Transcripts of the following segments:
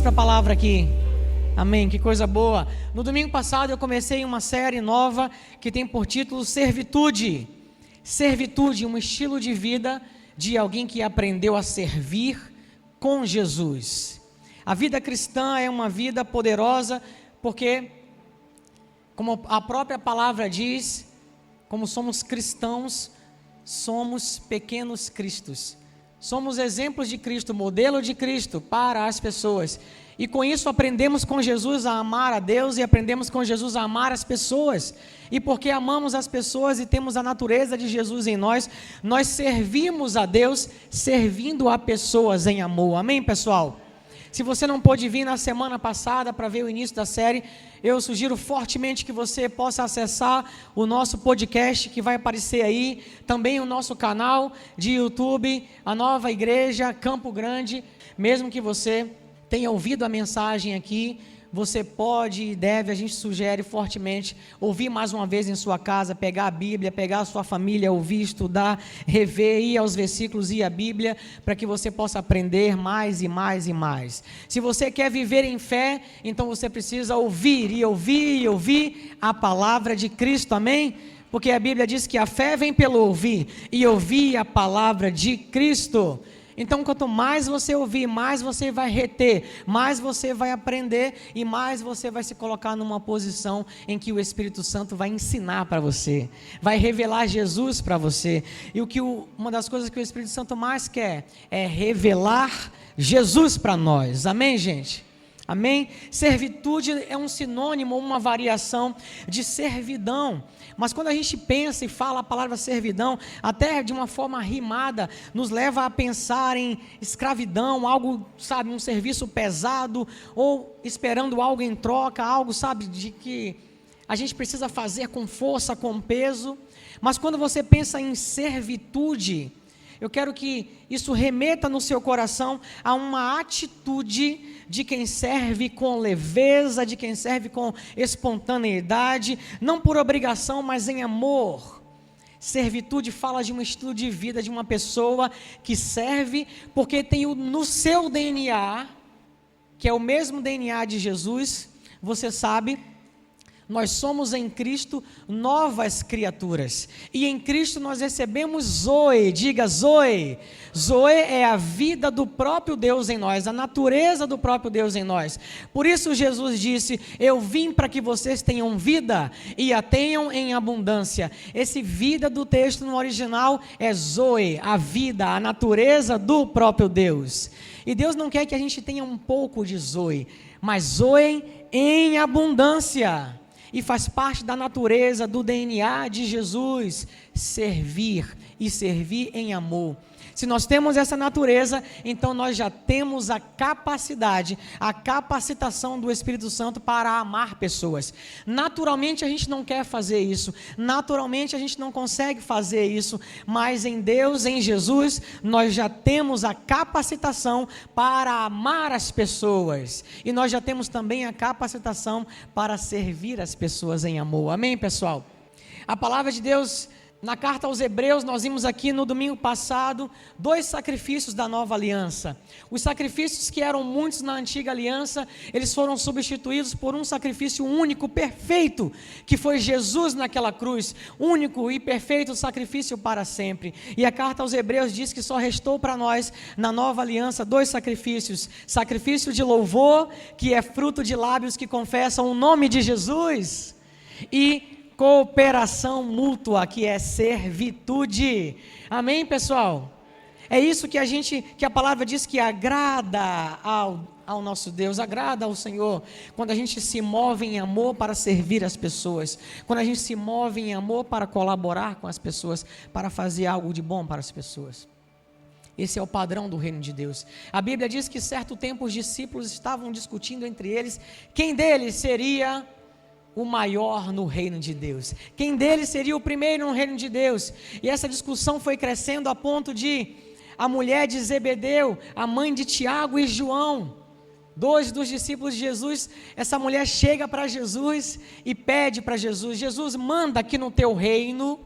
para a palavra aqui. Amém, que coisa boa. No domingo passado eu comecei uma série nova que tem por título Servitude. Servitude, um estilo de vida de alguém que aprendeu a servir com Jesus. A vida cristã é uma vida poderosa porque, como a própria palavra diz, como somos cristãos, somos pequenos cristos. Somos exemplos de Cristo, modelo de Cristo para as pessoas. E com isso aprendemos com Jesus a amar a Deus e aprendemos com Jesus a amar as pessoas. E porque amamos as pessoas e temos a natureza de Jesus em nós, nós servimos a Deus servindo a pessoas em amor. Amém, pessoal? Se você não pôde vir na semana passada para ver o início da série, eu sugiro fortemente que você possa acessar o nosso podcast que vai aparecer aí, também o nosso canal de YouTube, a Nova Igreja Campo Grande. Mesmo que você tenha ouvido a mensagem aqui, você pode e deve, a gente sugere fortemente, ouvir mais uma vez em sua casa, pegar a Bíblia, pegar a sua família, ouvir, estudar, rever, ir aos versículos e a Bíblia, para que você possa aprender mais e mais e mais. Se você quer viver em fé, então você precisa ouvir e ouvir e ouvir a palavra de Cristo, amém? Porque a Bíblia diz que a fé vem pelo ouvir e ouvir a palavra de Cristo. Então, quanto mais você ouvir, mais você vai reter, mais você vai aprender e mais você vai se colocar numa posição em que o Espírito Santo vai ensinar para você, vai revelar Jesus para você. E uma das coisas que o Espírito Santo mais quer é revelar Jesus para nós. Amém, gente? Amém? Servitude é um sinônimo, uma variação de servidão. Mas quando a gente pensa e fala a palavra servidão, até de uma forma rimada, nos leva a pensar em escravidão, algo, sabe, um serviço pesado, ou esperando algo em troca, algo, sabe, de que a gente precisa fazer com força, com peso. Mas quando você pensa em servitude, eu quero que isso remeta no seu coração a uma atitude de quem serve com leveza, de quem serve com espontaneidade, não por obrigação, mas em amor. Servitude fala de um estilo de vida de uma pessoa que serve porque tem no seu DNA, que é o mesmo DNA de Jesus, você sabe. Nós somos em Cristo novas criaturas. E em Cristo nós recebemos Zoe, diga Zoe. Zoe é a vida do próprio Deus em nós, a natureza do próprio Deus em nós. Por isso Jesus disse, eu vim para que vocês tenham vida e a tenham em abundância. Esse vida do texto no original é Zoe, a vida, a natureza do próprio Deus. E Deus não quer que a gente tenha um pouco de Zoe, mas Zoe em abundância. E faz parte da natureza, do DNA de Jesus, servir e servir em amor. Se nós temos essa natureza, então nós já temos a capacidade, a capacitação do Espírito Santo para amar pessoas. Naturalmente a gente não quer fazer isso, naturalmente a gente não consegue fazer isso, mas em Deus, em Jesus, nós já temos a capacitação para amar as pessoas. E nós já temos também a capacitação para servir as pessoas em amor. Amém, pessoal? A palavra de Deus, na carta aos Hebreus, nós vimos aqui no domingo passado, 2 sacrifícios da nova aliança. Os sacrifícios que eram muitos na antiga aliança, eles foram substituídos por um sacrifício único, perfeito, que foi Jesus naquela cruz, único e perfeito sacrifício para sempre. E a carta aos Hebreus diz que só restou para nós, na nova aliança, 2 sacrifícios. Sacrifício de louvor, que é fruto de lábios que confessam o nome de Jesus, e cooperação mútua, que é servitude. Amém, pessoal? É isso que a palavra diz que agrada ao nosso Deus, agrada ao Senhor, quando a gente se move em amor para servir as pessoas, quando a gente se move em amor para colaborar com as pessoas, para fazer algo de bom para as pessoas. Esse é o padrão do reino de Deus. A Bíblia diz que certo tempo os discípulos estavam discutindo entre eles, quem deles seria o maior no reino de Deus, quem deles seria o primeiro no reino de Deus. E essa discussão foi crescendo a ponto de a mulher de Zebedeu, a mãe de Tiago e João, 2 dos discípulos de Jesus, essa mulher chega para Jesus e pede para Jesus, Jesus, manda aqui no teu reino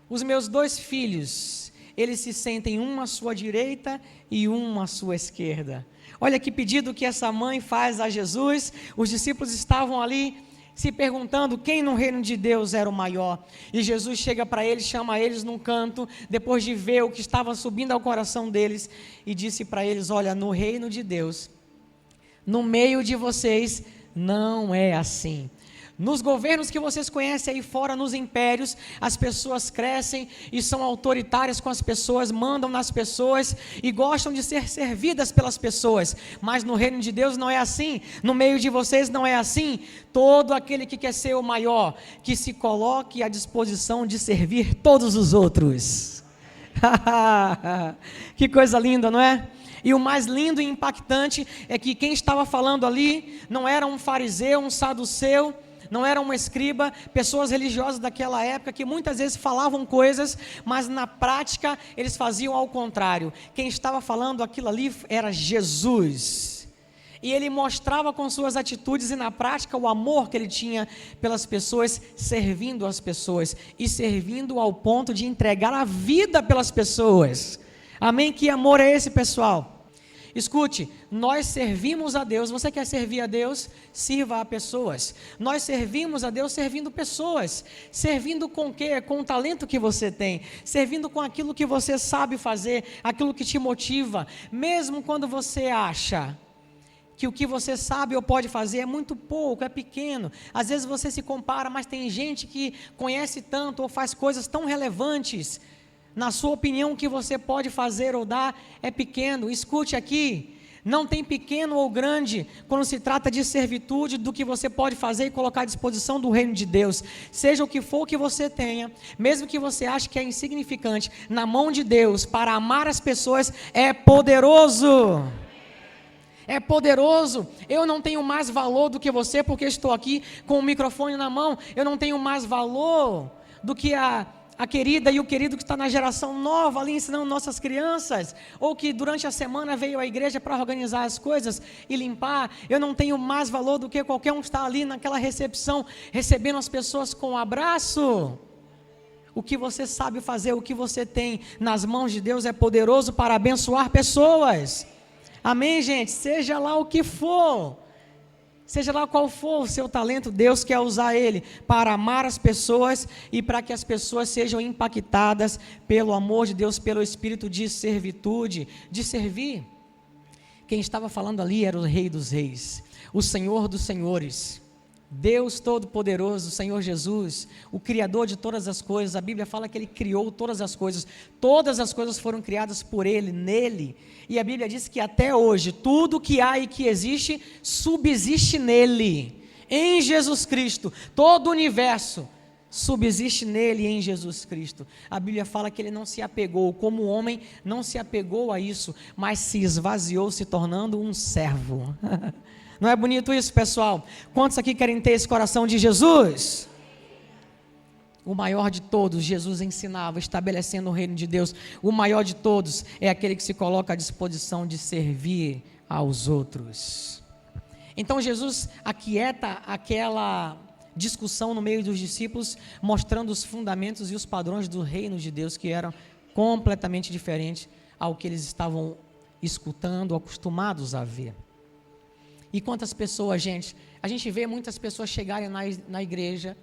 os meus 2 filhos, eles se sentem um à sua direita e um à sua esquerda. Olha que pedido que essa mãe faz a Jesus. Os discípulos estavam ali se perguntando quem no reino de Deus era o maior. E Jesus chega para eles, chama eles num canto, depois de ver o que estava subindo ao coração deles, e disse para eles: olha, no reino de Deus, no meio de vocês, não é assim. Nos governos que vocês conhecem aí fora, nos impérios, as pessoas crescem e são autoritárias com as pessoas, mandam nas pessoas e gostam de ser servidas pelas pessoas. Mas no reino de Deus não é assim, no meio de vocês não é assim. Todo aquele que quer ser o maior, que se coloque à disposição de servir todos os outros. Que coisa linda, não é? E o mais lindo e impactante é que quem estava falando ali não era um fariseu, um saduceu, não era um escriba, pessoas religiosas daquela época que muitas vezes falavam coisas, mas na prática eles faziam ao contrário. Quem estava falando aquilo ali era Jesus. E ele mostrava com suas atitudes e na prática o amor que ele tinha pelas pessoas, servindo as pessoas e servindo ao ponto de entregar a vida pelas pessoas. Amém? Que amor é esse, pessoal? Escute, nós servimos a Deus. Você quer servir a Deus? Sirva a pessoas. Nós servimos a Deus servindo pessoas. Servindo com o quê? Com o talento que você tem. Servindo com aquilo que você sabe fazer, aquilo que te motiva. Mesmo quando você acha que o que você sabe ou pode fazer é muito pouco, é pequeno. Às vezes você se compara, mas tem gente que conhece tanto ou faz coisas tão relevantes. Na sua opinião, o que você pode fazer ou dar é pequeno. Escute aqui, não tem pequeno ou grande quando se trata de servitude do que você pode fazer e colocar à disposição do reino de Deus. Seja o que for que você tenha, mesmo que você ache que é insignificante, na mão de Deus, para amar as pessoas, é poderoso. É poderoso. Eu não tenho mais valor do que você porque estou aqui com o microfone na mão. Eu não tenho mais valor do que a querida e o querido que está na geração nova ali ensinando nossas crianças, ou que durante a semana veio à igreja para organizar as coisas e limpar. Eu não tenho mais valor do que qualquer um que está ali naquela recepção, recebendo as pessoas com um abraço. O que você sabe fazer, o que você tem nas mãos de Deus é poderoso para abençoar pessoas. Amém, gente? Seja lá o que for. Seja lá qual for o seu talento, Deus quer usar ele para amar as pessoas e para que as pessoas sejam impactadas pelo amor de Deus, pelo espírito de servitude, de servir. Quem estava falando ali era o Rei dos Reis, o Senhor dos Senhores, Deus Todo-Poderoso, o Senhor Jesus, o Criador de todas as coisas. A Bíblia fala que Ele criou todas as coisas foram criadas por Ele, nele. E a Bíblia diz que até hoje, tudo que há e que existe, subsiste nele, em Jesus Cristo. Todo o universo subsiste nele, em Jesus Cristo. A Bíblia fala que Ele não se apegou, como homem, não se apegou a isso, mas se esvaziou, se tornando um servo. Não é bonito isso, pessoal? Quantos aqui querem ter esse coração de Jesus? O maior de todos, Jesus ensinava, estabelecendo o reino de Deus. O maior de todos é aquele que se coloca à disposição de servir aos outros. Então Jesus aquieta aquela discussão no meio dos discípulos, mostrando os fundamentos e os padrões do reino de Deus, que eram completamente diferentes ao que eles estavam escutando, acostumados a ver. E quantas pessoas, gente, a gente vê muitas pessoas chegarem na igreja,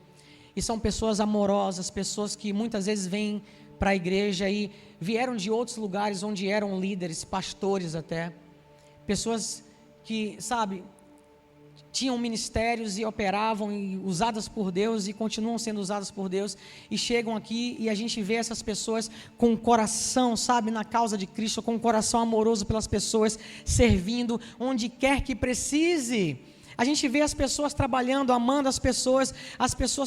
e são pessoas amorosas, pessoas que muitas vezes vêm para a igreja e vieram de outros lugares onde eram líderes, pastores até, pessoas que, sabe, tinham ministérios e operavam e usadas por Deus e continuam sendo usadas por Deus, e chegam aqui e a gente vê essas pessoas com o coração, sabe, na causa de Cristo, com o coração amoroso pelas pessoas, servindo onde quer que precise. A gente vê as pessoas trabalhando, amando as pessoas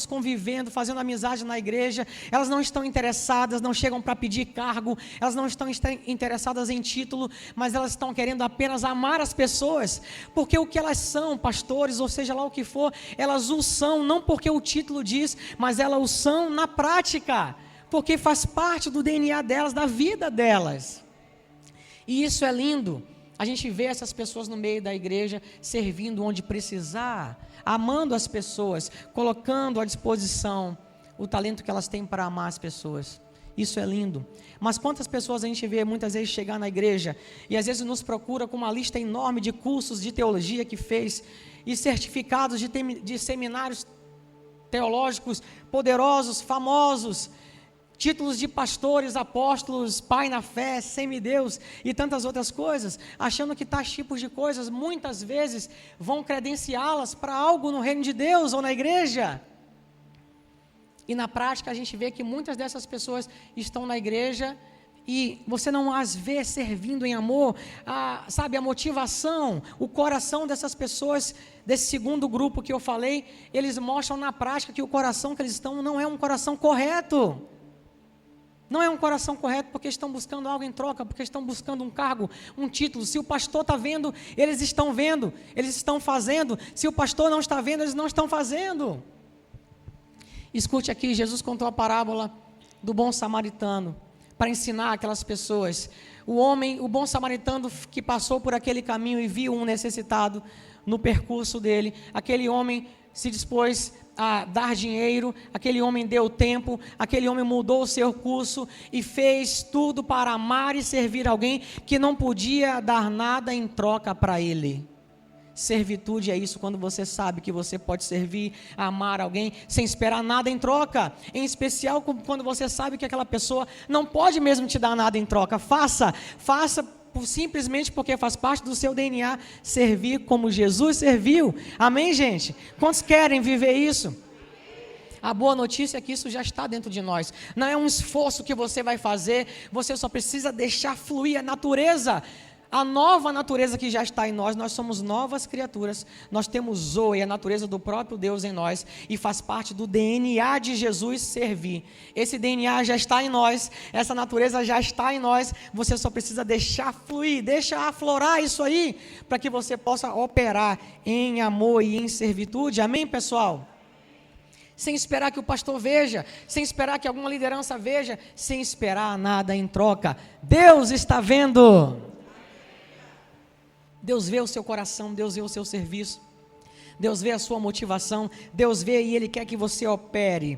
convivendo, fazendo amizade na igreja. Elas não estão interessadas, não chegam para pedir cargo, elas não estão interessadas em título, mas elas estão querendo apenas amar as pessoas, porque o que elas são, pastores, ou seja lá o que for, elas o são, não porque o título diz, mas elas o são na prática, porque faz parte do DNA delas, da vida delas. E isso é lindo. A gente vê essas pessoas no meio da igreja, servindo onde precisar, amando as pessoas, colocando à disposição o talento que elas têm para amar as pessoas. Isso é lindo. Mas quantas pessoas a gente vê muitas vezes chegar na igreja e às vezes nos procura com uma lista enorme de cursos de teologia que fez e certificados de seminários teológicos poderosos, famosos, títulos de pastores, apóstolos, pai na fé, semideus e tantas outras coisas, achando que tais tipos de coisas muitas vezes vão credenciá-las para algo no reino de Deus ou na igreja. E na prática a gente vê que muitas dessas pessoas estão na igreja e você não as vê servindo em amor. A motivação, o coração dessas pessoas, desse segundo grupo que eu falei, eles mostram na prática que o coração que eles estão não é um coração correto. Não é um coração correto porque estão buscando algo em troca, porque estão buscando um cargo, um título. Se o pastor está vendo, eles estão fazendo. Se o pastor não está vendo, eles não estão fazendo. Escute aqui, Jesus contou a parábola do bom samaritano, para ensinar aquelas pessoas. O bom samaritano que passou por aquele caminho e viu um necessitado no percurso dele, aquele homem se dispôs a dar dinheiro, aquele homem deu tempo, aquele homem mudou o seu curso e fez tudo para amar e servir alguém que não podia dar nada em troca para ele. Servitude é isso, quando você sabe que você pode servir, amar alguém sem esperar nada em troca, em especial quando você sabe que aquela pessoa não pode mesmo te dar nada em troca. Faça simplesmente porque faz parte do seu DNA servir como Jesus serviu. Amém, gente? Quantos querem viver isso? A boa notícia é que isso já está dentro de nós. Não é um esforço que você vai fazer, você só precisa deixar fluir a natureza. A nova natureza que já está em nós somos novas criaturas, nós temos Zoe, a natureza do próprio Deus em nós, e faz parte do DNA de Jesus servir. Esse DNA já está em nós, essa natureza já está em nós, você só precisa deixar fluir, deixar aflorar isso aí, para que você possa operar em amor e em servitude. Amém, pessoal? Sem esperar que o pastor veja, sem esperar que alguma liderança veja, sem esperar nada em troca. Deus está vendo. Deus vê o seu coração, Deus vê o seu serviço, Deus vê a sua motivação, Deus vê e Ele quer que você opere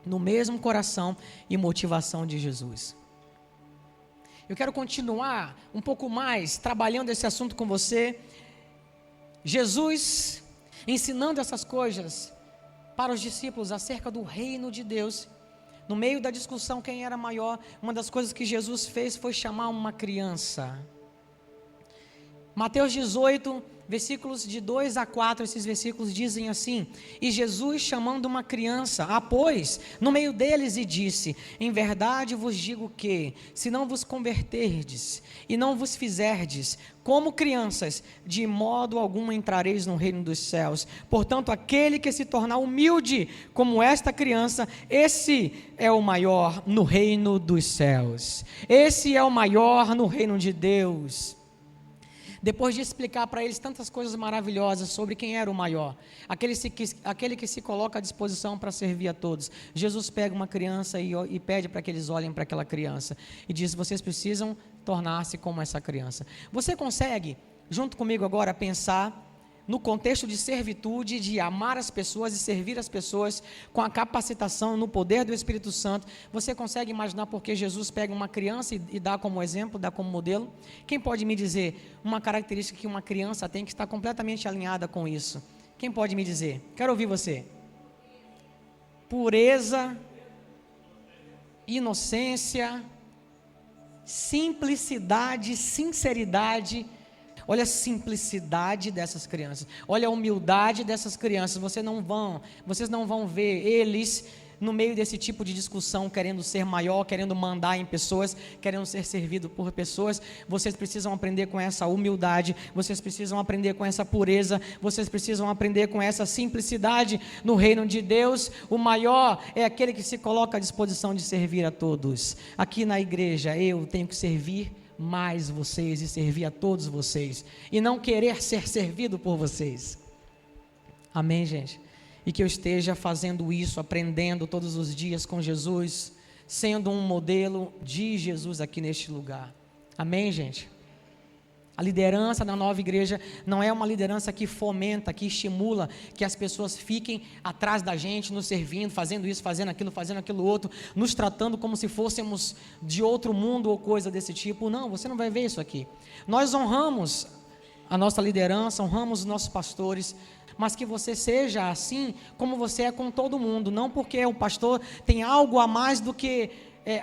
no mesmo coração e motivação de Jesus. Eu quero continuar um pouco mais trabalhando esse assunto com você. Jesus ensinando essas coisas para os discípulos acerca do reino de Deus. No meio da discussão quem era maior, uma das coisas que Jesus fez foi chamar uma criança. Mateus 18, versículos de 2 a 4, esses versículos dizem assim: E Jesus, chamando uma criança, a pôs no meio deles e disse: Em verdade vos digo que, se não vos converterdes e não vos fizerdes como crianças, de modo algum entrareis no reino dos céus. Portanto, aquele que se tornar humilde como esta criança, esse é o maior no reino dos céus. Esse é o maior no reino de Deus. Depois de explicar para eles tantas coisas maravilhosas sobre quem era o maior, aquele que se coloca à disposição para servir a todos, Jesus pega uma criança e pede para que eles olhem para aquela criança e diz: vocês precisam tornar-se como essa criança. Você consegue, junto comigo agora, pensar no contexto de servitude, de amar as pessoas e servir as pessoas com a capacitação no poder do Espírito Santo? Você consegue imaginar porque Jesus pega uma criança e dá como exemplo, dá como modelo? Quem pode me dizer uma característica que uma criança tem que está completamente alinhada com isso? Quem pode me dizer? Quero ouvir você. Pureza, inocência, simplicidade, sinceridade. Olha a simplicidade dessas crianças, olha a humildade dessas crianças. Vocês não vão ver eles no meio desse tipo de discussão, querendo ser maior, querendo mandar em pessoas, querendo ser servido por pessoas. Vocês precisam aprender com essa humildade, vocês precisam aprender com essa pureza, vocês precisam aprender com essa simplicidade. No reino de Deus, o maior é aquele que se coloca à disposição de servir a todos. Aqui na igreja, eu tenho que servir mais vocês e servir a todos vocês, e não querer ser servido por vocês. Amém, gente? E que eu esteja fazendo isso, aprendendo todos os dias com Jesus, sendo um modelo de Jesus aqui neste lugar. Amém, gente? A liderança da nova igreja não é uma liderança que fomenta, que estimula que as pessoas fiquem atrás da gente, nos servindo, fazendo isso, fazendo aquilo outro, nos tratando como se fôssemos de outro mundo ou coisa desse tipo. Não, você não vai ver isso aqui. Nós honramos a nossa liderança, honramos os nossos pastores, mas que você seja assim como você é com todo mundo, não porque o pastor tem algo a mais do que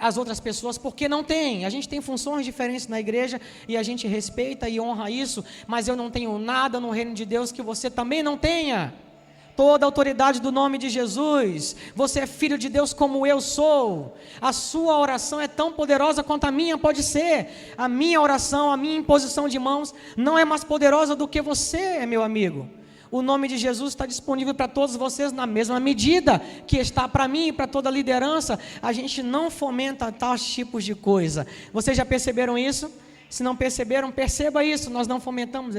as outras pessoas, porque não tem. A gente tem funções diferentes na igreja e a gente respeita e honra isso, mas eu não tenho nada no reino de Deus que você também não tenha. Toda a autoridade do nome de Jesus. Você é filho de Deus como eu sou. A sua oração é tão poderosa quanto a minha pode ser. A minha oração, a minha imposição de mãos não é mais poderosa do que você, meu amigo. O nome de Jesus está disponível para todos vocês na mesma medida que está para mim e para toda a liderança. A gente não fomenta tais tipos de coisa. Vocês já perceberam isso? Se não perceberam, perceba isso. Nós não fomentamos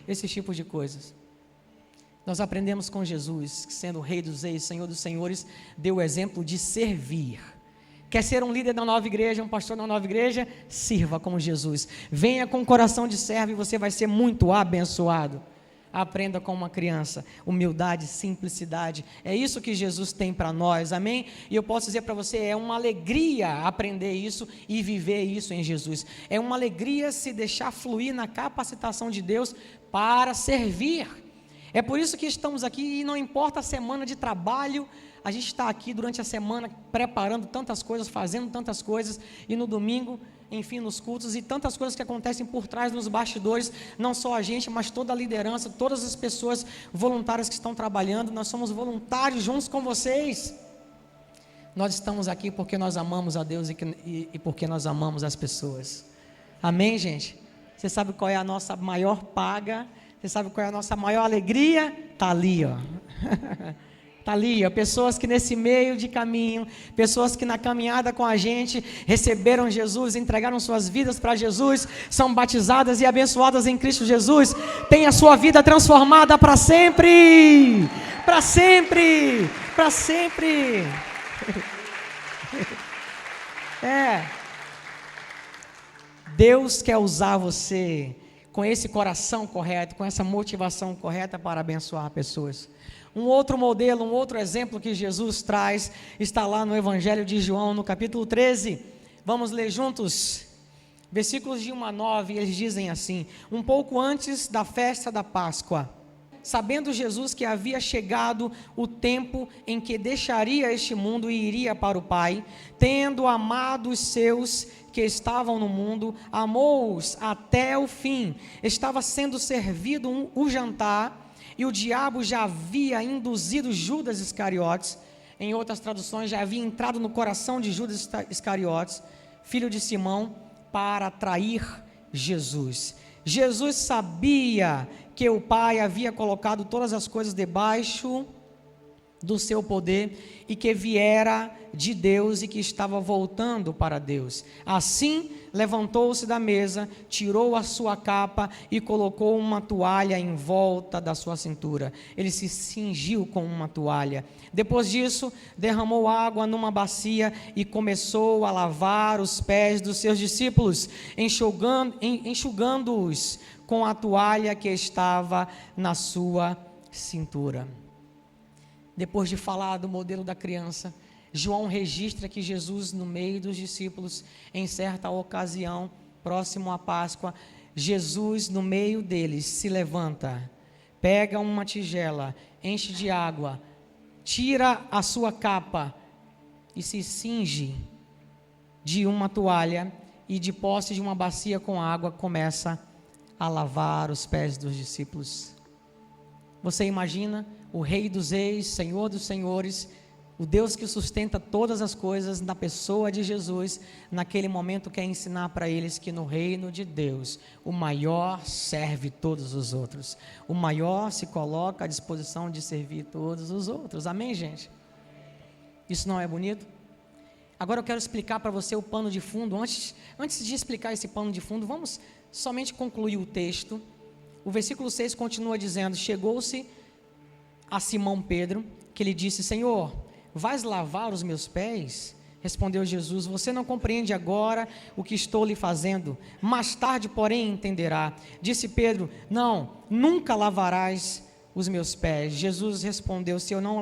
esses tipos de coisas. Nós aprendemos com Jesus, que sendo o Rei dos Reis, Senhor dos Senhores, deu o exemplo de servir. Quer ser um líder da nova igreja, um pastor da nova igreja? Sirva como Jesus. Venha com o coração de servo e você vai ser muito abençoado. Aprenda com uma criança, humildade, simplicidade, é isso que Jesus tem para nós, amém? E eu posso dizer para você, é uma alegria aprender isso e viver isso em Jesus, é uma alegria se deixar fluir na capacitação de Deus para servir. É por isso que estamos aqui e não importa a semana de trabalho, a gente está aqui durante a semana preparando tantas coisas, fazendo tantas coisas, e no domingo, enfim, nos cultos, e tantas coisas que acontecem por trás, nos bastidores, não só a gente, mas toda a liderança, todas as pessoas voluntárias que estão trabalhando, nós somos voluntários juntos com vocês. Nós estamos aqui porque nós amamos a Deus e porque nós amamos as pessoas. Amém, gente? Você sabe qual é a nossa maior paga? Você sabe qual é a nossa maior alegria? Está ali, ó. Está ali, ó, pessoas que nesse meio de caminho, pessoas que na caminhada com a gente receberam Jesus, entregaram suas vidas para Jesus, são batizadas e abençoadas em Cristo Jesus, têm a sua vida transformada para sempre, para sempre, para sempre. Deus quer usar você com esse coração correto, com essa motivação correta para abençoar pessoas. Um outro modelo, um outro exemplo que Jesus traz, está lá no Evangelho de João, no capítulo 13, vamos ler juntos, versículos de 1 a 9, eles dizem assim: um pouco antes da festa da Páscoa, sabendo Jesus que havia chegado o tempo em que deixaria este mundo e iria para o Pai, tendo amado os seus que estavam no mundo, amou-os até o fim. Estava sendo servido o jantar, e o diabo já havia induzido Judas Iscariotes, em outras traduções, já havia entrado no coração de Judas Iscariotes, filho de Simão, para trair Jesus. Jesus sabia que o Pai havia colocado todas as coisas debaixo do seu poder e que viera de Deus e que estava voltando para Deus. Assim, levantou-se da mesa, tirou a sua capa e colocou uma toalha em volta da sua cintura. Ele se cingiu com uma toalha. Depois disso, derramou água numa bacia e começou a lavar os pés dos seus discípulos, enxugando-os com a toalha que estava na sua cintura. Depois de falar do modelo da criança, João registra que Jesus, no meio dos discípulos, em certa ocasião, próximo à Páscoa, Jesus, no meio deles, se levanta, pega uma tigela, enche de água, tira a sua capa e se cinge de uma toalha e, de posse de uma bacia com água, começa a lavar os pés dos discípulos. Você imagina o Rei dos Reis, Senhor dos Senhores, o Deus que sustenta todas as coisas na pessoa de Jesus, naquele momento quer ensinar para eles que no reino de Deus, o maior serve todos os outros, o maior se coloca à disposição de servir todos os outros. Amém, gente? Isso não é bonito? Agora eu quero explicar para você o pano de fundo. Antes de explicar esse pano de fundo, vamos somente concluir o texto. O versículo 6 continua dizendo: chegou-se a Simão Pedro, que lhe disse: Senhor, vais lavar os meus pés? Respondeu Jesus: você não compreende agora o que estou lhe fazendo, mais tarde, porém, entenderá. Disse Pedro: não, nunca lavarás os meus pés. Jesus respondeu: se eu não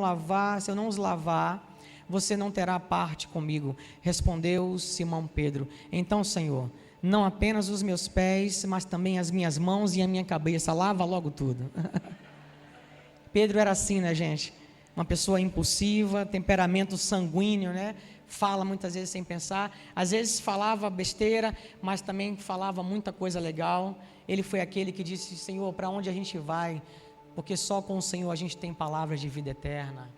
os lavar, você não terá parte comigo. Respondeu Simão Pedro: então, Senhor, não apenas os meus pés, mas também as minhas mãos e a minha cabeça, lava logo tudo. Pedro era assim, né, gente? Uma pessoa impulsiva, temperamento sanguíneo, né? Fala muitas vezes sem pensar, às vezes falava besteira, mas também falava muita coisa legal. Ele foi aquele que disse: Senhor, para onde a gente vai? Porque só com o Senhor a gente tem palavras de vida eterna.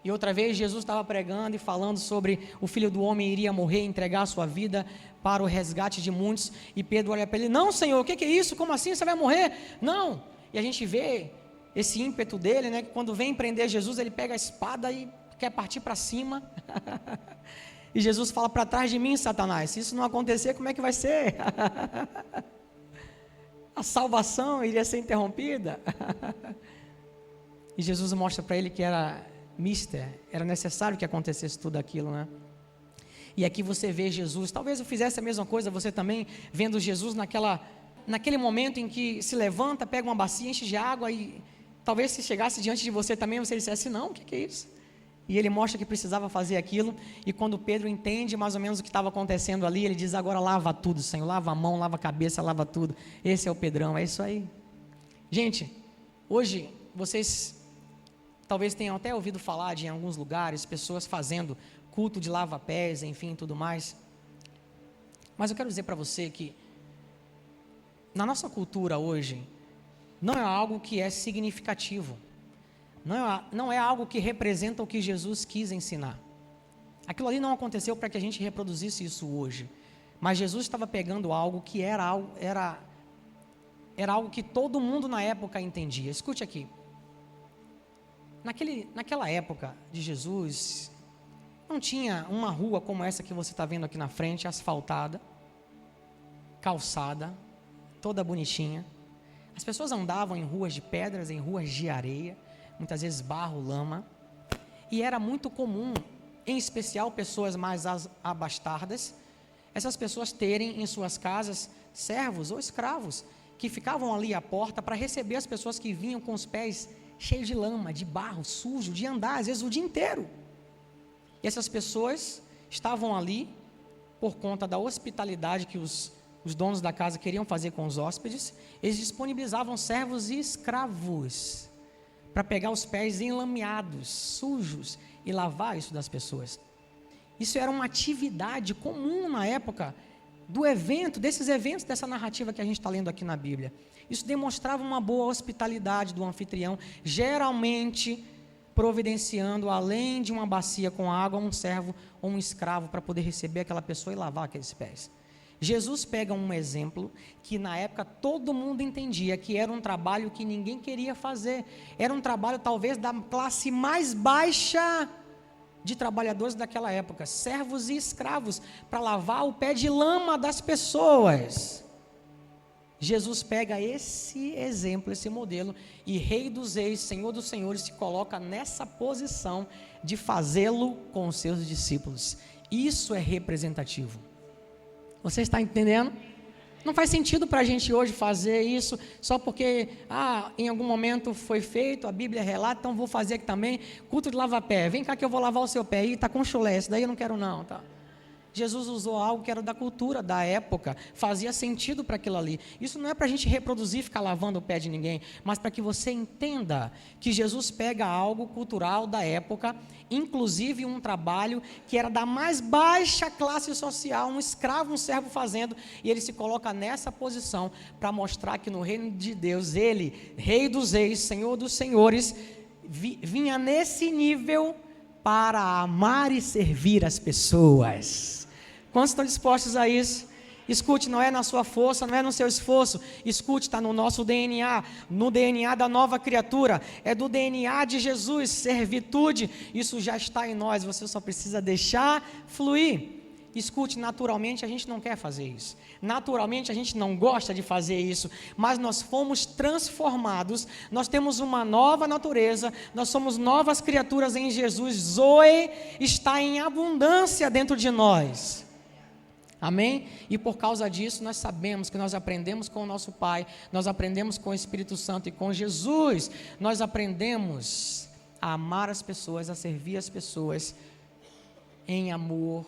E outra vez Jesus estava pregando e falando sobre o Filho do Homem iria morrer, entregar a sua vida para o resgate de muitos, e Pedro olha para ele: não, Senhor, o que é isso? Como assim você vai morrer? Não. E a gente vê esse ímpeto dele, né, que quando vem prender Jesus, ele pega a espada e quer partir para cima. E Jesus fala: para trás de mim, Satanás. Se isso não acontecer, como é que vai ser? A salvação iria ser interrompida. E Jesus mostra para ele que era necessário que acontecesse tudo aquilo, né? E aqui você vê Jesus, talvez eu fizesse a mesma coisa, você também, vendo Jesus naquele momento em que se levanta, pega uma bacia, enche de água, e talvez se chegasse diante de você também, você dissesse: não, o que é isso? E ele mostra que precisava fazer aquilo, e quando Pedro entende mais ou menos o que estava acontecendo ali, ele diz: agora lava tudo, Senhor, lava a mão, lava a cabeça, lava tudo. Esse é o Pedrão, é isso aí. Gente, hoje vocês talvez tenham até ouvido falar de, em alguns lugares, pessoas fazendo culto de lava-pés, enfim, tudo mais. Mas eu quero dizer para você que na nossa cultura hoje, não é algo que é significativo, não é algo que representa o que Jesus quis ensinar. Aquilo ali não aconteceu para que a gente reproduzisse isso hoje, mas Jesus estava pegando algo que era algo que todo mundo na época entendia. Escute aqui, naquela época de Jesus, não tinha uma rua como essa que você está vendo aqui na frente, asfaltada, calçada, toda bonitinha. As pessoas andavam em ruas de pedras, em ruas de areia, muitas vezes barro, lama, e era muito comum, em especial pessoas mais abastadas, essas pessoas terem em suas casas servos ou escravos, que ficavam ali à porta para receber as pessoas que vinham com os pés cheios de lama, de barro, sujo, de andar, às vezes o dia inteiro. E essas pessoas estavam ali por conta da hospitalidade que os donos da casa queriam fazer com os hóspedes. Eles disponibilizavam servos e escravos para pegar os pés enlameados, sujos, e lavar isso das pessoas. Isso era uma atividade comum na época desses eventos, dessa narrativa que a gente está lendo aqui na Bíblia. Isso demonstrava uma boa hospitalidade do anfitrião, geralmente providenciando, além de uma bacia com água, um servo ou um escravo para poder receber aquela pessoa e lavar aqueles pés. Jesus pega um exemplo que na época todo mundo entendia que era um trabalho que ninguém queria fazer, era um trabalho talvez da classe mais baixa de trabalhadores daquela época, servos e escravos, para lavar o pé de lama das pessoas. Jesus pega esse exemplo, esse modelo, e Rei dos Reis, Senhor dos Senhores, se coloca nessa posição de fazê-lo com os seus discípulos. Isso é representativo. Você está entendendo? Não faz sentido para a gente hoje fazer isso só porque em algum momento foi feito, a Bíblia relata, então vou fazer aqui também, culto de lava-pé, vem cá que eu vou lavar o seu pé, está com chulé, esse daí eu não quero não, tá? Jesus usou algo que era da cultura, da época, fazia sentido para aquilo ali. Isso não é para a gente reproduzir, ficar lavando o pé de ninguém, mas para que você entenda que Jesus pega algo cultural da época, inclusive um trabalho que era da mais baixa classe social, um escravo, um servo fazendo, e ele se coloca nessa posição para mostrar que no reino de Deus, ele, Rei dos Reis, Senhor dos Senhores, vinha nesse nível para amar e servir as pessoas. Quantos estão dispostos a isso? Escute, não é na sua força, não é no seu esforço. Escute, está no nosso DNA, no DNA da nova criatura, é do DNA de Jesus, servitude. Isso já está em nós, você só precisa deixar fluir. Escute, naturalmente a gente não quer fazer isso. Naturalmente a gente não gosta de fazer isso. Mas nós fomos transformados. Nós temos uma nova natureza. Nós somos novas criaturas em Jesus. Zoe está em abundância dentro de nós. Amém? E por causa disso nós sabemos que nós aprendemos com o nosso Pai. Nós aprendemos com o Espírito Santo e com Jesus. Nós aprendemos a amar as pessoas, a servir as pessoas em amor,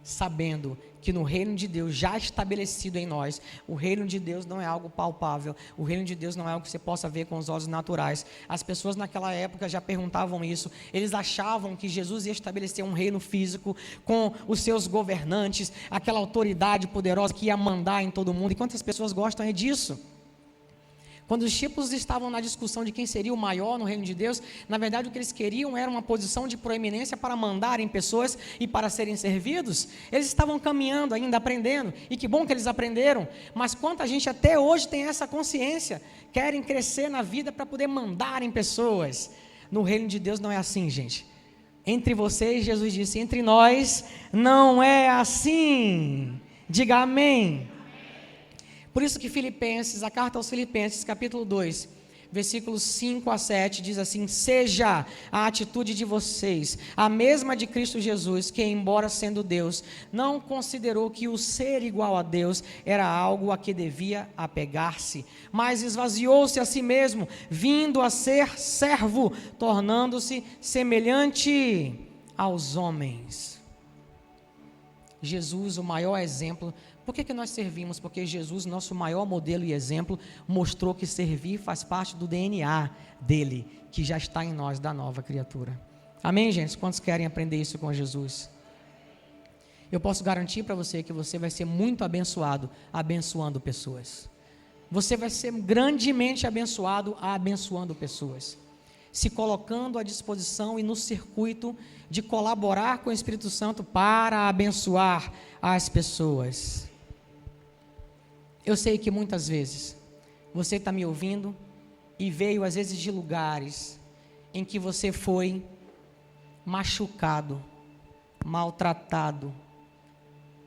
sabendo que no reino de Deus já estabelecido em nós, o reino de Deus não é algo palpável, o reino de Deus não é algo que você possa ver com os olhos naturais. As pessoas naquela época já perguntavam isso, eles achavam que Jesus ia estabelecer um reino físico com os seus governantes, aquela autoridade poderosa que ia mandar em todo mundo. E quantas pessoas gostam disso? Quando os discípulos estavam na discussão de quem seria o maior no reino de Deus, na verdade o que eles queriam era uma posição de proeminência para mandarem pessoas e para serem servidos. Eles estavam caminhando ainda, aprendendo, e que bom que eles aprenderam, mas quanta gente até hoje tem essa consciência, querem crescer na vida para poder mandarem pessoas. No reino de Deus não é assim, gente. Entre vocês, Jesus disse, entre nós não é assim. Diga amém. Por isso que Filipenses, a carta aos Filipenses, capítulo 2, versículos 5 a 7, diz assim: seja a atitude de vocês a mesma de Cristo Jesus, que embora sendo Deus, não considerou que o ser igual a Deus era algo a que devia apegar-se, mas esvaziou-se a si mesmo, vindo a ser servo, tornando-se semelhante aos homens. Jesus, o maior exemplo. Por que nós servimos? Porque Jesus, nosso maior modelo e exemplo, mostrou que servir faz parte do DNA dele, que já está em nós, da nova criatura. Amém, gente? Quantos querem aprender isso com Jesus? Eu posso garantir para você que você vai ser muito abençoado, abençoando pessoas. Você vai ser grandemente abençoado, abençoando pessoas. Se colocando à disposição e no circuito de colaborar com o Espírito Santo para abençoar as pessoas. Eu sei que muitas vezes você está me ouvindo e veio às vezes de lugares em que você foi machucado, maltratado,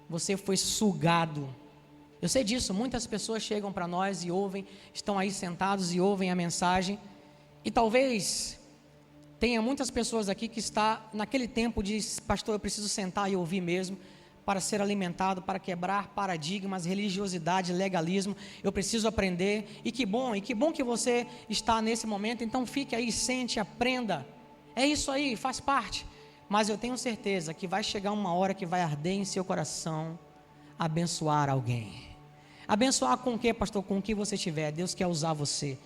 você foi sugado. Eu sei disso, muitas pessoas chegam para nós e ouvem, estão aí sentados e ouvem a mensagem, e talvez tenha muitas pessoas aqui que está naquele tempo de, pastor, eu preciso sentar e ouvir mesmo, para ser alimentado, para quebrar paradigmas, religiosidade, legalismo, eu preciso aprender, e que bom que você está nesse momento, então fique aí, sente, aprenda, é isso aí, faz parte, mas eu tenho certeza que vai chegar uma hora que vai arder em seu coração, abençoar alguém. Abençoar com o que, pastor? Com o que você tiver. Deus quer usar você.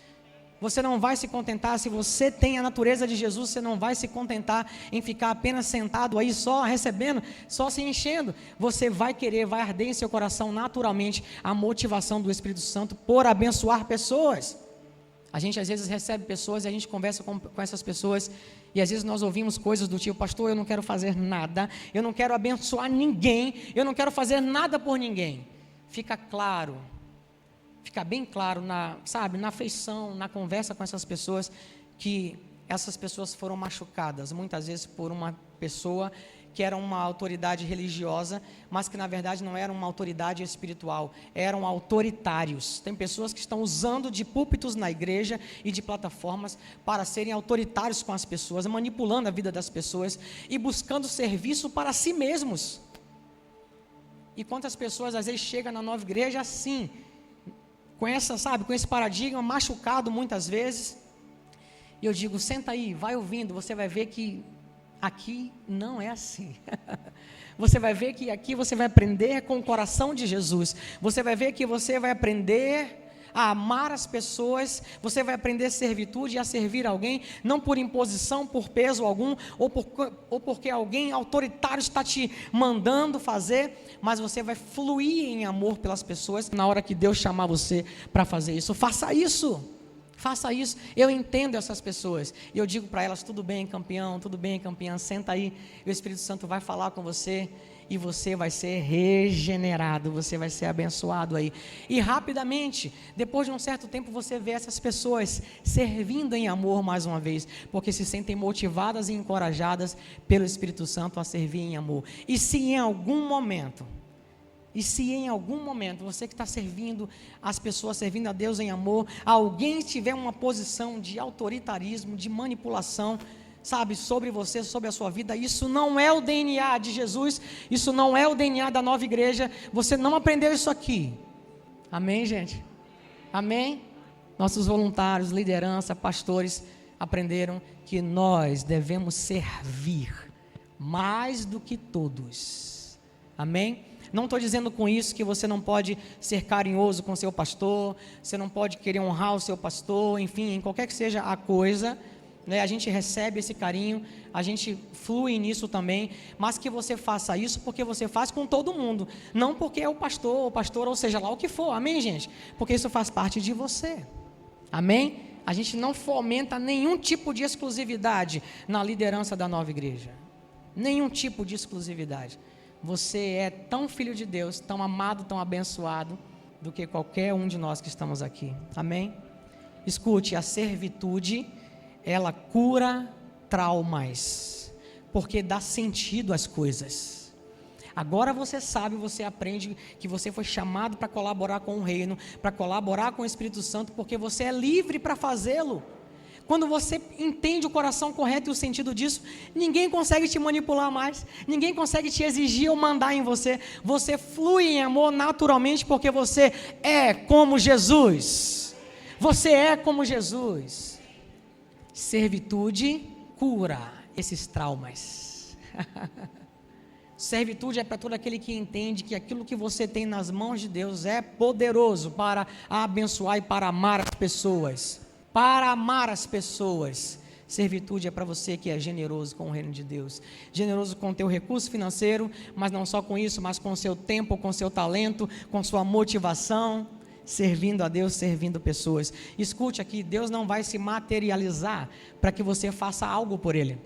Você não vai se contentar, se você tem a natureza de Jesus, você não vai se contentar em ficar apenas sentado aí só recebendo, só se enchendo. Você vai querer, vai arder em seu coração naturalmente a motivação do Espírito Santo por abençoar pessoas. A gente às vezes recebe pessoas e a gente conversa com essas pessoas e às vezes nós ouvimos coisas do tipo: pastor, eu não quero fazer nada, eu não quero abençoar ninguém, eu não quero fazer nada por ninguém. Fica claro, fica bem claro na afeição, na conversa com essas pessoas, que essas pessoas foram machucadas, muitas vezes por uma pessoa que era uma autoridade religiosa, mas que na verdade não era uma autoridade espiritual, eram autoritários. Tem pessoas que estão usando de púlpitos na igreja e de plataformas para serem autoritários com as pessoas, manipulando a vida das pessoas e buscando serviço para si mesmos. E quantas pessoas às vezes chegam na nova igreja assim, com esse paradigma machucado muitas vezes, e eu digo: senta aí, vai ouvindo, você vai ver que aqui não é assim. Você vai ver que aqui você vai aprender com o coração de Jesus, você vai ver que você vai aprender a amar as pessoas, você vai aprender servitude e a servir alguém, não por imposição, por peso algum, ou porque alguém autoritário está te mandando fazer, mas você vai fluir em amor pelas pessoas, na hora que Deus chamar você para fazer isso. Faça isso, eu entendo essas pessoas, e eu digo para elas: tudo bem, campeão, senta aí, e o Espírito Santo vai falar com você, e você vai ser regenerado, você vai ser abençoado aí. E rapidamente, depois de um certo tempo, você vê essas pessoas servindo em amor mais uma vez, porque se sentem motivadas e encorajadas pelo Espírito Santo a servir em amor. E se em algum momento você que está servindo as pessoas, servindo a Deus em amor, alguém tiver uma posição de autoritarismo, de manipulação, sabe, sobre você, sobre a sua vida, isso não é o DNA de Jesus, isso não é o DNA da nova igreja, você não aprendeu isso aqui. Amém, gente? Amém? Nossos voluntários, liderança, pastores aprenderam que nós devemos servir mais do que todos. Amém? Não estou dizendo com isso que você não pode ser carinhoso com seu pastor, você não pode querer honrar o seu pastor, enfim, em qualquer que seja a coisa, né, a gente recebe esse carinho, a gente flui nisso também, mas que você faça isso porque você faz com todo mundo, não porque é o pastor, ou seja lá o que for, amém, gente? Porque isso faz parte de você, amém? A gente não fomenta nenhum tipo de exclusividade na liderança da nova igreja, nenhum tipo de exclusividade. Você é tão filho de Deus, tão amado, tão abençoado, do que qualquer um de nós que estamos aqui, amém? Escute, a servitude, ela cura traumas, porque dá sentido às coisas. Agora você sabe, você aprende que você foi chamado para colaborar com o reino, para colaborar com o Espírito Santo, porque você é livre para fazê-lo. Quando você entende o coração correto e o sentido disso, ninguém consegue te manipular mais, ninguém consegue te exigir ou mandar em você. Você flui em amor naturalmente, porque você é como Jesus. Você é como Jesus. Servitude cura esses traumas. Servitude é para todo aquele que entende que aquilo que você tem nas mãos de Deus é poderoso para abençoar e para amar as pessoas. Para amar as pessoas. Servitude é para você que é generoso com o reino de Deus, generoso com o teu recurso financeiro, mas não só com isso, mas com o seu tempo, com o seu talento, com sua motivação, servindo a Deus, servindo pessoas. Escute aqui, Deus não vai se materializar para que você faça algo por Ele.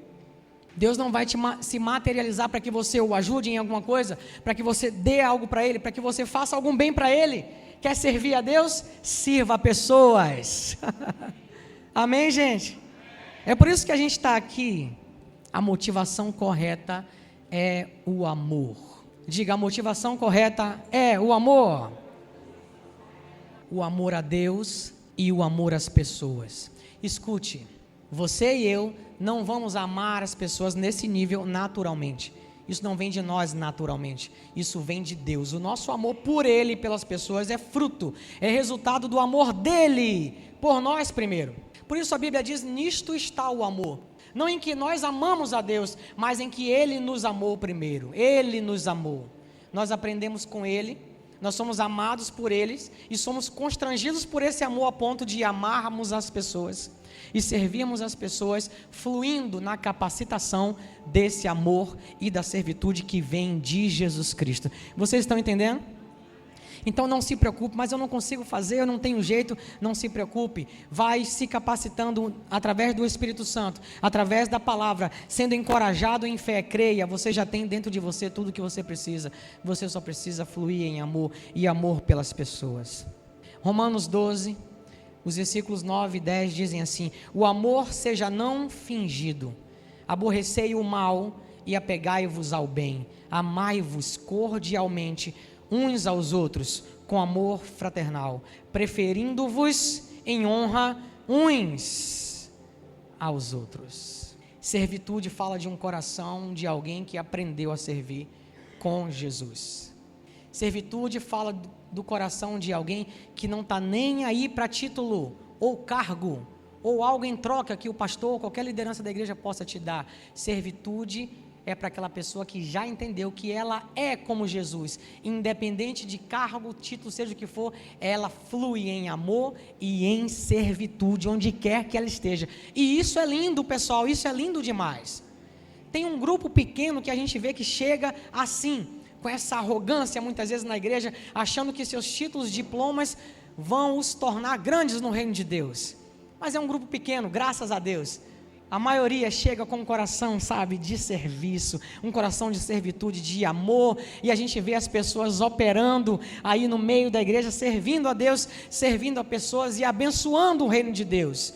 Deus não vai se materializar para que você o ajude em alguma coisa, para que você dê algo para Ele, para que você faça algum bem para Ele. Quer servir a Deus? Sirva a pessoas. Amém, gente? É por isso que a gente está aqui. A motivação correta é o amor. Diga, a motivação correta é o amor. O amor a Deus e o amor às pessoas. Escute, você e eu não vamos amar as pessoas nesse nível naturalmente. Isso não vem de nós naturalmente, isso vem de Deus. O nosso amor por Ele e pelas pessoas é fruto, é resultado do amor dEle, por nós primeiro. Por isso a Bíblia diz, nisto está o amor. Não em que nós amamos a Deus, mas em que Ele nos amou primeiro. Ele nos amou. Nós aprendemos com Ele, nós somos amados por Ele e somos constrangidos por esse amor a ponto de amarmos as pessoas e servirmos as pessoas, fluindo na capacitação desse amor e da servitude que vem de Jesus Cristo. Vocês estão entendendo? Então não se preocupe, mas eu não consigo fazer, eu não tenho jeito, não se preocupe, vai se capacitando através do Espírito Santo, através da palavra, sendo encorajado em fé, creia, você já tem dentro de você tudo o que você precisa, você só precisa fluir em amor e amor pelas pessoas. Romanos 12, os versículos 9 e 10 dizem assim, o amor seja não fingido, aborrecei o mal e apegai-vos ao bem, amai-vos cordialmente uns aos outros, com amor fraternal, preferindo-vos em honra uns aos outros. Servitude fala de um coração de alguém que aprendeu a servir com Jesus. Servitude fala do coração de alguém que não está nem aí para título, ou cargo, ou algo em troca que o pastor ou qualquer liderança da igreja possa te dar. Servitude é para aquela pessoa que já entendeu que ela é como Jesus, independente de cargo, título, seja o que for, ela flui em amor e em servitude, onde quer que ela esteja. E isso é lindo, pessoal, isso é lindo demais. Tem um grupo pequeno que a gente vê que chega assim, com essa arrogância muitas vezes na igreja, achando que seus títulos, diplomas vão os tornar grandes no reino de Deus. Mas é um grupo pequeno, graças a Deus. A maioria chega com um coração, sabe, de serviço, um coração de servitude, de amor, e a gente vê as pessoas operando aí no meio da igreja, servindo a Deus, servindo a pessoas e abençoando o reino de Deus.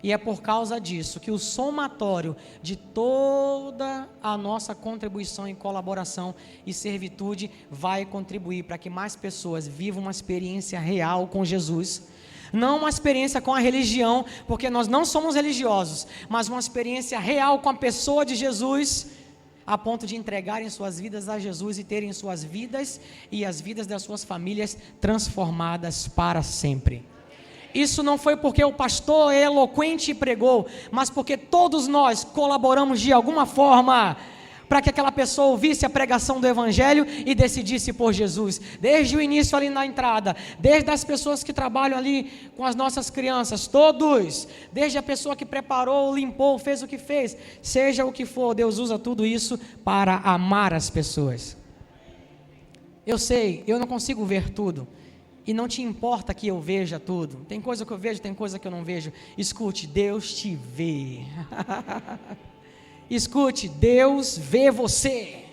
E é por causa disso que o somatório de toda a nossa contribuição e colaboração e servitude vai contribuir para que mais pessoas vivam uma experiência real com Jesus. Não uma experiência com a religião, porque nós não somos religiosos, mas uma experiência real com a pessoa de Jesus, a ponto de entregarem suas vidas a Jesus e terem suas vidas e as vidas das suas famílias transformadas para sempre. Isso não foi porque o pastor é eloquente e pregou, mas porque todos nós colaboramos de alguma forma para que aquela pessoa ouvisse a pregação do Evangelho e decidisse por Jesus, desde o início ali na entrada, desde as pessoas que trabalham ali com as nossas crianças, todos, desde a pessoa que preparou, limpou, fez o que fez, seja o que for, Deus usa tudo isso para amar as pessoas. Eu sei, eu não consigo ver tudo, e não te importa que eu veja tudo, tem coisa que eu vejo, tem coisa que eu não vejo. Escute, Deus te vê. Escute, Deus vê você.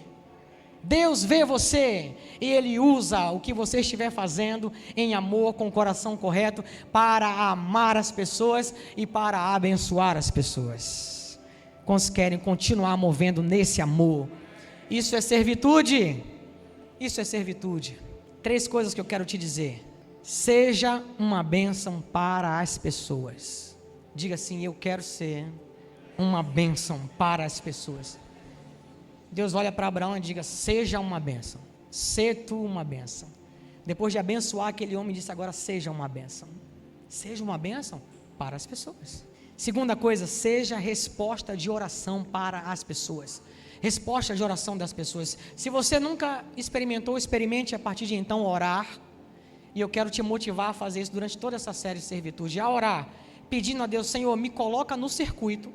Deus vê você e Ele usa o que você estiver fazendo em amor, com o coração correto, para amar as pessoas e para abençoar as pessoas. Quantos querem continuar movendo nesse amor? Isso é servitude. Isso é servitude. 3 coisas que eu quero te dizer. Seja uma bênção para as pessoas. Diga assim: eu quero ser uma bênção para as pessoas. Deus olha para Abraão e diga: seja uma bênção, sê tu uma bênção. Depois de abençoar aquele homem, disse: agora seja uma bênção. Seja uma bênção para as pessoas. Segunda coisa, seja resposta de oração para as pessoas. Resposta de oração das pessoas. Se você nunca experimentou, experimente a partir de então orar. E eu quero te motivar a fazer isso durante toda essa série de servitude, a orar, pedindo a Deus: Senhor, me coloca no circuito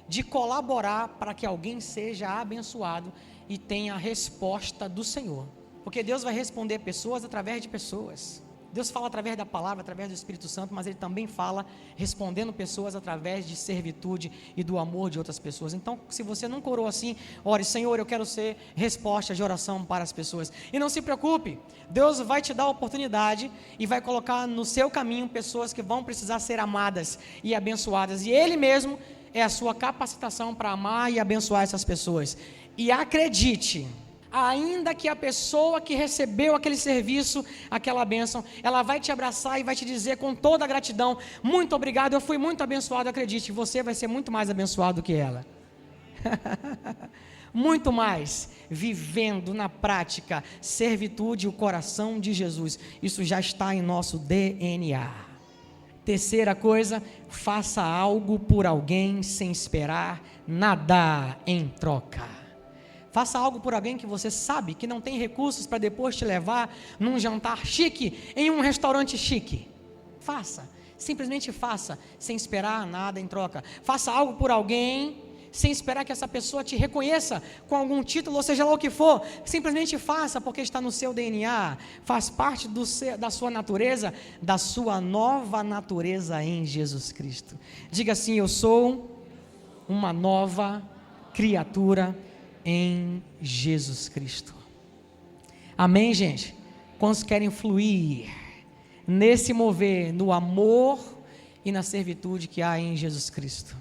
de colaborar para que alguém seja abençoado e tenha a resposta do Senhor, porque Deus vai responder pessoas através de pessoas. Deus fala através da palavra, através do Espírito Santo, mas Ele também fala respondendo pessoas através de servitude e do amor de outras pessoas. Então, se você nunca orou assim, ore: Senhor, eu quero ser resposta de oração para as pessoas. E não se preocupe, Deus vai te dar a oportunidade e vai colocar no seu caminho pessoas que vão precisar ser amadas e abençoadas, e Ele mesmo é a sua capacitação para amar e abençoar essas pessoas. E acredite, ainda que a pessoa que recebeu aquele serviço, aquela bênção, ela vai te abraçar e vai te dizer com toda a gratidão: muito obrigado, eu fui muito abençoado. Acredite, você vai ser muito mais abençoado do que ela. Muito mais, vivendo na prática servitude e o coração de Jesus. Isso já está em nosso DNA. Terceira coisa, faça algo por alguém sem esperar nada em troca. Faça algo por alguém que você sabe que não tem recursos para depois te levar num jantar chique, em um restaurante chique. Faça, simplesmente faça, sem esperar nada em troca. Faça algo por alguém sem esperar que essa pessoa te reconheça com algum título, ou seja lá o que for. Simplesmente faça, porque está no seu DNA, faz parte da sua natureza, da sua nova natureza em Jesus Cristo. Diga assim: eu sou uma nova criatura em Jesus Cristo. Amém, gente? Quantos querem fluir nesse mover, no amor e na servitude que há em Jesus Cristo?